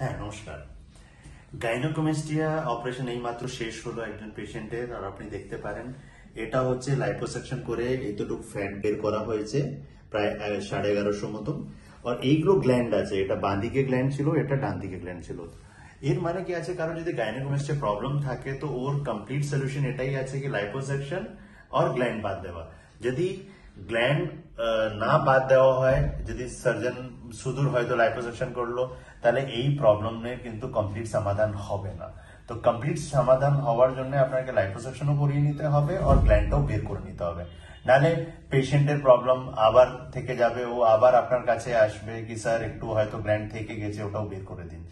হ্যাঁ, নমস্কার। গাইনোকোমেস্টিয়া অপারেশন এই মাত্র শেষ হলো একজন পেশেন্টের। আর আপনি দেখতে পারেন এটা হচ্ছে লাইপোসাকশন করে এতটুকু ফ্যাট বের করা হয়েছে, প্রায় 1150 মতন। আর এইগুলো গ্ল্যান্ড আছে, এটা বাঁ দিকে গ্ল্যান্ড ছিল, এটা ডান দিকে গ্ল্যান্ড ছিল। এর মানে কি আছে, কারণ যদি গাইনোকোমেস্টিয়া প্রবলেম থাকে তো ওর কমপ্লিট সলিউশন এটাই আছে কি লাইপোসাকশন আর গ্ল্যান্ড বাদ দেওয়া। যদি গ্ল্যান্ড না বাদ দেওয়া হয়, যদি সার্জন সুদূর হয়তো লাইপোসাকশন করলো, তাহলে এই প্রবলেমের কিন্তু কমপ্লিট সমাধান হবে না। তো কমপ্লিট সমাধান হওয়ার জন্য আপনাকে লাইপোসাকশনও করিয়ে নিতে হবে আর গ্ল্যান্ডটাও বের করে নিতে হবে। নাহলে পেশেন্টের প্রবলেম আবার থেকে যাবে, ও আবার আপনার কাছে আসবে কি স্যার একটু হয়তো গ্ল্যান্ড থেকে গেছে, ওটাও বের করে দিন।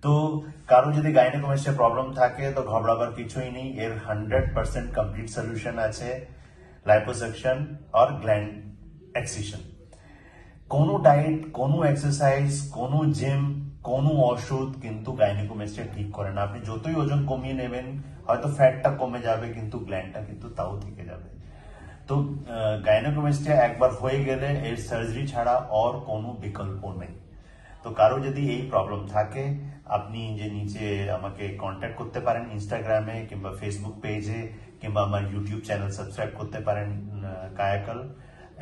তো কারো যদি গাইনোকোমেস্টিয়া প্রবলেম থাকে তো ঘবড়াবার কিছুই নেই, এর 100% কমপ্লিট সলিউশন আছে লাইপোসাকশন আর গ্ল্যান্ড এক্সিশন। কোনো ডায়েট, কোনো এক্সারসাইজ, কোনো জিম, কোনো ওষুধ কিন্তু গাইনোকোমেস্টিয়া ঠিক করে না। আপনি যতই ওজন কমিয়ে নেবেন হয়তো ফ্যাটটা কমে যাবে কিন্তু গ্ল্যান্ডটা কিন্তু তাও থেকে যাবে। তো গাইনোকোমেস্টিয়া একবার হয়ে গেলে এর সার্জারি ছাড়া আর কোনো বিকল্প নেই। তো কারো যদি এই প্রবলেম থাকে আপনি যে নিচে আমাকে কন্ট্যাক্ট করতে পারেন ইনস্টাগ্রামে কিংবা ফেসবুক পেজে, কিংবা আমার ইউটিউব চ্যানেল সাবস্ক্রাইব করতে পারেন কায়াকল।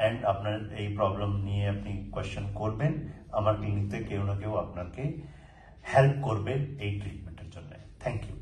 অ্যান্ড আপনার এই প্রবলেম নিয়ে আপনি কোয়েশ্চেন করবেন, আমার ক্লিনিকতে কেউ না কেউ আপনাকে হেল্প করবে এই ট্রিটমেন্টের জন্য। Thank you.